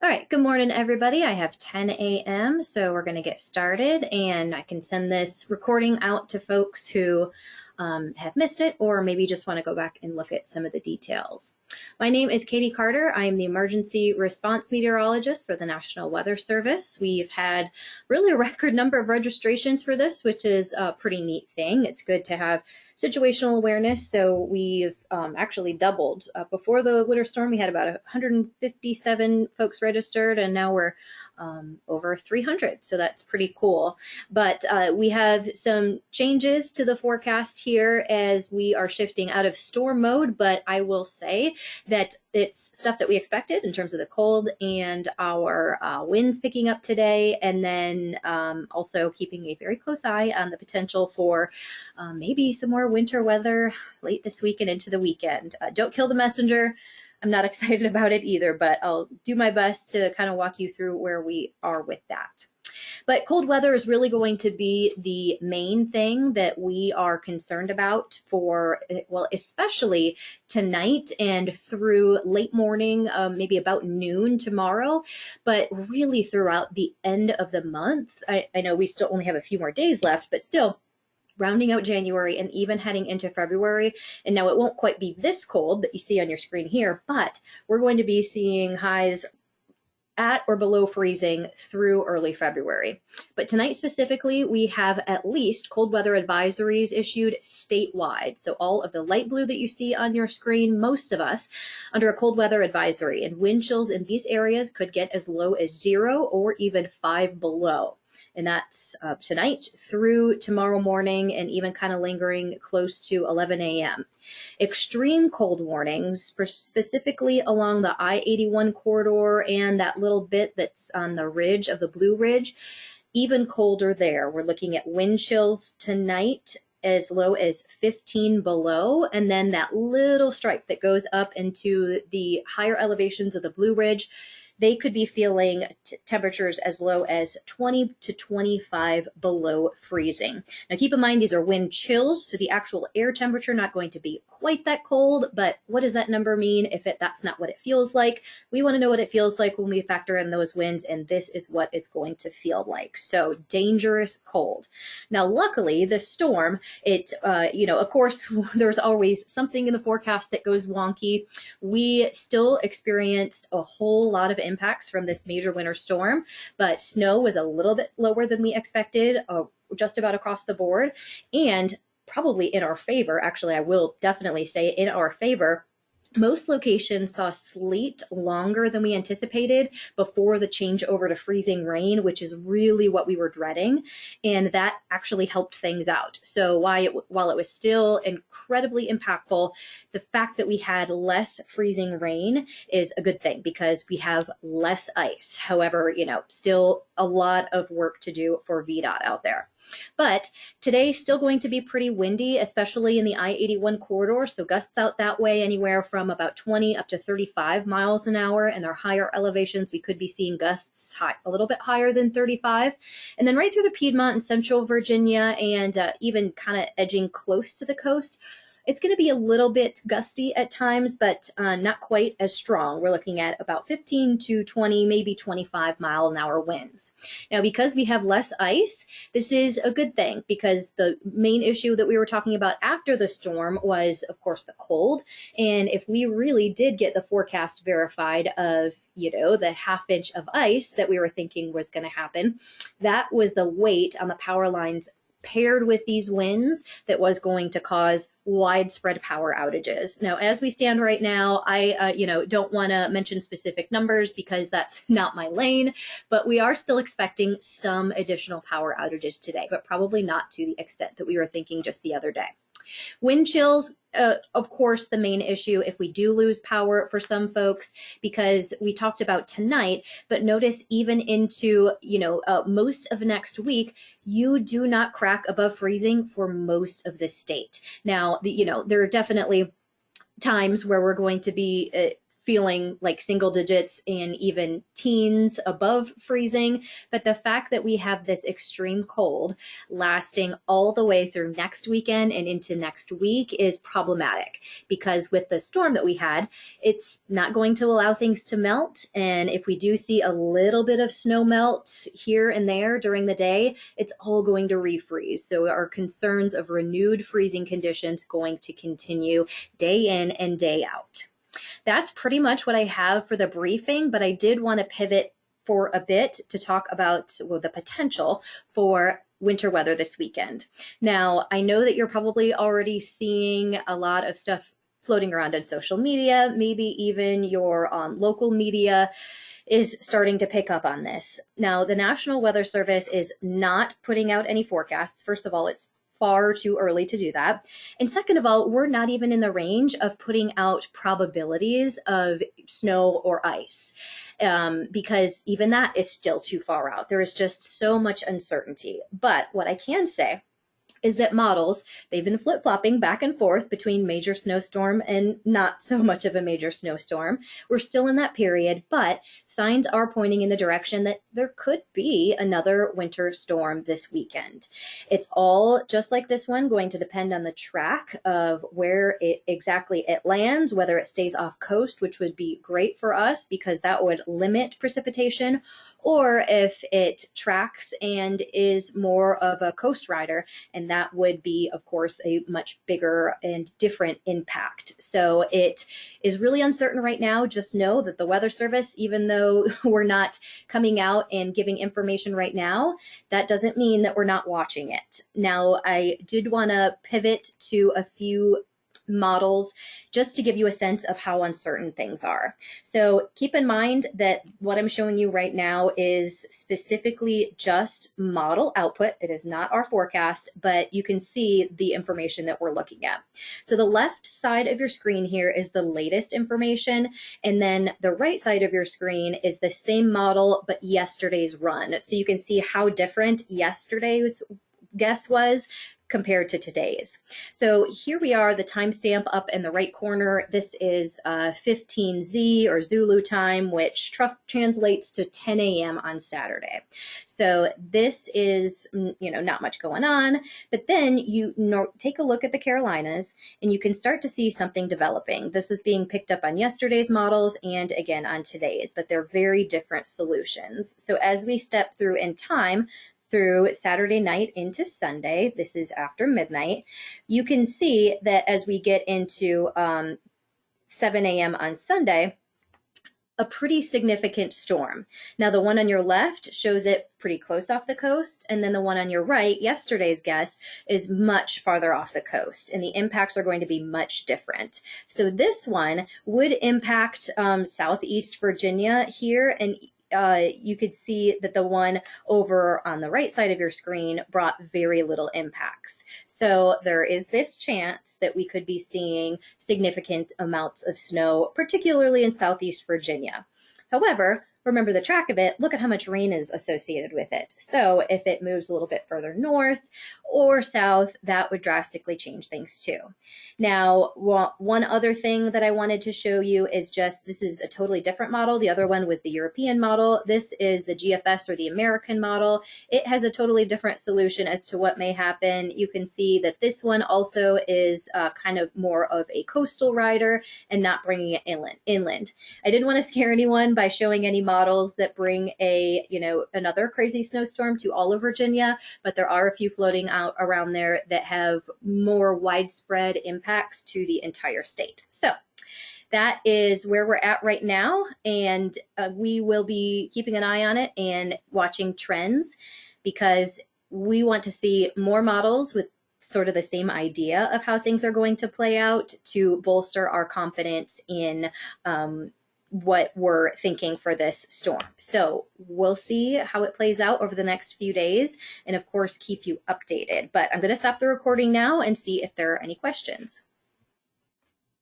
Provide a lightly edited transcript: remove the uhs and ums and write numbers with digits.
All right, good morning, everybody. I have 10 a.m., so we're going to get started, and I can send this recording out to folks who have missed it or maybe just want to go back and look at some of the details. My name is Katie Carter. I am the emergency response meteorologist for the National Weather Service. We've had really a record number of registrations for this, which is a pretty neat thing. It's good to have situational awareness. So we've actually doubled. Before the winter storm, we had about 157 folks registered, and now we're over 300. So that's pretty cool. But we have some changes to the forecast here as we are shifting out of storm mode. But I will say that it's stuff that we expected in terms of the cold and our winds picking up today. And then also keeping a very close eye on the potential for maybe some more winter weather late this week and into the weekend. Don't kill the messenger. I'm not excited about it either, but I'll do my best to kind of walk you through where we are with that. But cold weather is really going to be the main thing that we are concerned about for, well, especially tonight and through late morning, maybe about noon tomorrow, but really throughout the end of the month. I know we still only have a few more days left, but still, rounding out January and even heading into February. And now it won't quite be this cold that you see on your screen here, but we're going to be seeing highs at or below freezing through early February. But tonight specifically, we have at least cold weather advisories issued statewide. So all of the light blue that you see on your screen, most of us under a cold weather advisory, and wind chills in these areas could get as low as 0 or even 5 below. And that's tonight through tomorrow morning and even kind of lingering close to 11 a.m. Extreme cold warnings, specifically along the I-81 corridor and that little bit that's on the ridge of the Blue Ridge, even colder there. We're looking at wind chills tonight as low as 15 below, and then that little stripe that goes up into the higher elevations of the Blue Ridge, they could be feeling temperatures as low as 20 to 25 below freezing. Now keep in mind, these are wind chills, so the actual air temperature not going to be quite that cold, but what does that number mean if that's not what it feels like? We want to know what it feels like when we factor in those winds, and this is what it's going to feel like. So dangerous cold. Now, luckily, the storm, of course, there's always something in the forecast that goes wonky. We still experienced a whole lot of impacts from this major winter storm, but snow was a little bit lower than we expected, just about across the board, and probably in our favor. Actually, I will definitely say in our favor. Most locations saw sleet longer than we anticipated before the change over to freezing rain, which is really what we were dreading. And that actually helped things out. So while it was still incredibly impactful, the fact that we had less freezing rain is a good thing because we have less ice. However, still a lot of work to do for VDOT out there. But today's still going to be pretty windy, especially in the I-81 corridor. So gusts out that way anywhere from about 20 up to 35 miles an hour. And our higher elevations, we could be seeing gusts a little bit higher than 35. And then right through the Piedmont and Central Virginia and even kind of edging close to the coast, it's going to be a little bit gusty at times, but not quite as strong. We're looking at about 15 to 20, maybe 25 mile an hour winds. Now, because we have less ice, this is a good thing because the main issue that we were talking about after the storm was, of course, the cold. And if we really did get the forecast verified of, the half inch of ice that we were thinking was going to happen, that was the weight on the power lines paired with these winds that was going to cause widespread power outages. Now, as we stand right now, I don't want to mention specific numbers because that's not my lane, but we are still expecting some additional power outages today, but probably not to the extent that we were thinking just the other day. Wind chills, of course, the main issue if we do lose power for some folks, because we talked about tonight, but notice even into, most of next week, you do not crack above freezing for most of the state. Now, there are definitely times where we're going to be feeling like single digits and even teens above freezing. But the fact that we have this extreme cold lasting all the way through next weekend and into next week is problematic, because with the storm that we had, it's not going to allow things to melt. And if we do see a little bit of snow melt here and there during the day, it's all going to refreeze. So our concerns of renewed freezing conditions going to continue day in and day out. That's pretty much what I have for the briefing, but I did want to pivot for a bit to talk about, well, the potential for winter weather this weekend. Now, I know that you're probably already seeing a lot of stuff floating around on social media, maybe even your local media is starting to pick up on this. Now, the National Weather Service is not putting out any forecasts. First of all, it's far too early to do that. And second of all, we're not even in the range of putting out probabilities of snow or ice, because even that is still too far out. There is just so much uncertainty. But what I can say is that models, they've been flip-flopping back and forth between major snowstorm and not so much of a major snowstorm. We're still in that period, but signs are pointing in the direction that there could be another winter storm this weekend. It's all, just like this one, going to depend on the track of where exactly it lands, whether it stays off coast, which would be great for us because that would limit precipitation, or if it tracks and is more of a coast rider, and that would be, of course, a much bigger and different impact. So it is really uncertain right now. Just know that the Weather Service, even though we're not coming out and giving information right now, that doesn't mean that we're not watching it. Now, I did want to pivot to a few models just to give you a sense of how uncertain things are. So keep in mind that what I'm showing you right now is specifically just model output. It is not our forecast, but you can see the information that we're looking at. So the left side of your screen here is the latest information, and then the right side of your screen is the same model but yesterday's run. So you can see how different yesterday's guess was compared to today's. So here we are, the timestamp up in the right corner. This is 15Z or Zulu time, which translates to 10 a.m. on Saturday. So this is, not much going on, but then you take a look at the Carolinas and you can start to see something developing. This is being picked up on yesterday's models and again on today's, but they're very different solutions. So as we step through in time, through Saturday night into Sunday, this is after midnight, you can see that as we get into 7 a.m. on Sunday, a pretty significant storm. Now, the one on your left shows it pretty close off the coast, and then the one on your right, yesterday's guess, is much farther off the coast, and the impacts are going to be much different. So this one would impact Southeast Virginia here, and you could see that the one over on the right side of your screen brought very little impacts. So there is this chance that we could be seeing significant amounts of snow, particularly in Southeast Virginia. However, remember the track of it, look at how much rain is associated with it. So if it moves a little bit further north or south, that would drastically change things too. Now, one other thing that I wanted to show you is just, this is a totally different model. The other one was the European model. This is the GFS or the American model. It has a totally different solution as to what may happen. You can see that this one also is kind of more of a coastal rider and not bringing it inland. I didn't want to scare anyone by showing any models that bring another crazy snowstorm to all of Virginia, but there are a few floating out around there that have more widespread impacts to the entire state. So that is where we're at right now, and we will be keeping an eye on it and watching trends, because we want to see more models with sort of the same idea of how things are going to play out to bolster our confidence in what we're thinking for this storm. So we'll see how it plays out over the next few days, and of course keep you updated. But I'm going to stop the recording now and see if there are any questions.